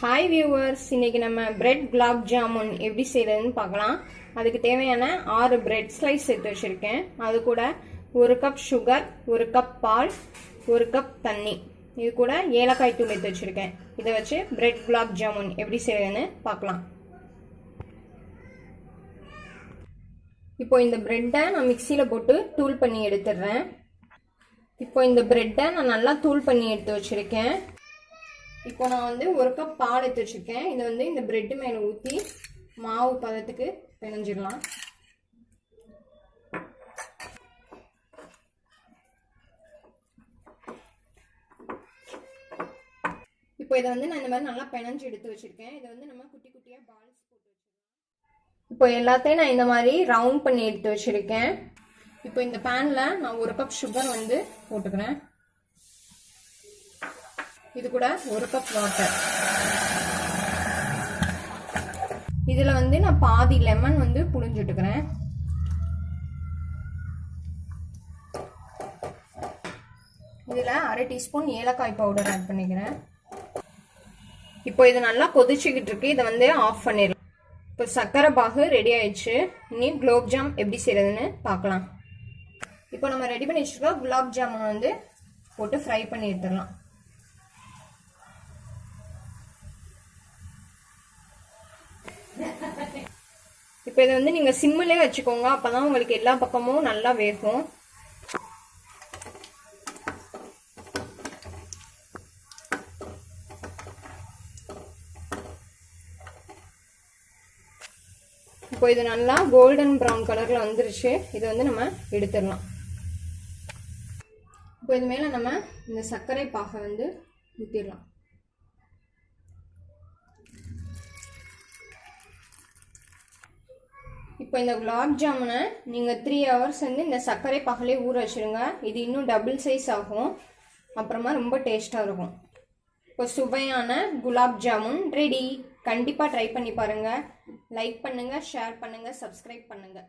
Hi viewers, இன்னைக்கு நம்ம bread gulab jamun எப்படி செய்யறதுன்னு பார்க்கலாம். அதுக்கு தேவையான 6 bread slice எடுத்து வச்சிருக்கேன். அது கூட 1 கப் sugar, 1 கப் பால், 1 கப் தண்ணி. இது கூட ஏலக்காய் தூள் எடுத்து வச்சிருக்கேன். இதை வச்சு bread gulab jamun எப்படி செய்யறதுன்னு பார்க்கலாம். இப்போ இந்த பிரெட்டை நான் மிக்ஸில போட்டு தூள் பண்ணி எடுத்துறேன். இப்போ இந்த பிரெட்டை நான் நல்லா தூள் பண்ணி எடுத்து வச்சிருக்கேன். இப்போ நான் வந்து 1 கப் பால் எடுத்து வச்சிருக்கேன். இதை வந்து இந்த பிரெட் மேலே ஊற்றி மாவு பதத்துக்கு பிணைஞ்சிடலாம். இப்போ இதை வந்து நான் இந்த மாதிரி நல்லா பிணைஞ்சு எடுத்து வச்சிருக்கேன். இதை வந்து நம்ம குட்டி குட்டியாக பால்ஸ் போட்டு வச்சிருக்கேன். இப்போ எல்லாத்தையும் நான் இந்த மாதிரி ரவுண்ட் பண்ணி எடுத்து வச்சிருக்கேன். இப்போ இந்த பேனில் நான் 1 கப் சுகர் வந்து போட்டுக்கிறேன். இது கூட 1 கப் வாட்டர். இதில் வந்து நான் பாதி லெமன் வந்து புழிஞ்சுட்டுக்கிறேன். இதில் 1/2 டீஸ்பூன் ஏலக்காய் பவுடர் ஆட் பண்ணிக்கிறேன். இப்போ இது நல்லா கொதிச்சுக்கிட்டு இருக்கு. இதை வந்து ஆஃப் பண்ணிடலாம். இப்போ சர்க்கரை பாகு ரெடி ஆயிடுச்சு. இனி குலாப் ஜாம் எப்படி செய்யறதுன்னு பார்க்கலாம். இப்போ நம்ம ரெடி பண்ணி வச்சுருக்க குலாப் ஜாமுன் வந்து போட்டு ஃப்ரை பண்ணி எடுத்துடலாம். இப்போ இதை வந்து நீங்கள் சிம்மிலே வச்சுக்கோங்க. அப்போ தான் உங்களுக்கு எல்லா பக்கமும் நல்லா வேகும். இப்போ இது நல்லா கோல்டன் ப்ரௌன் கலரில் வந்துருச்சு. இதை வந்து நம்ம எடுத்துடலாம். இப்போ இது மேலே நம்ம இந்த சர்க்கரை பாகை வந்து ஊற்றிடலாம். இப்போ இந்த குலாப் ஜாமுனை நீங்கள் 3 hours வந்து இந்த சர்க்கரை பாகலே ஊற வச்சுருங்க. இது இன்னும் டபுள் சைஸ் ஆகும். அப்புறமா ரொம்ப டேஸ்ட்டாக இருக்கும். இப்போ சுவையான குலாப் ஜாமுன் ரெடி. கண்டிப்பாக ட்ரை பண்ணி பாருங்கள். லைக் பண்ணுங்கள், ஷேர் பண்ணுங்கள், சப்ஸ்கிரைப் பண்ணுங்கள்.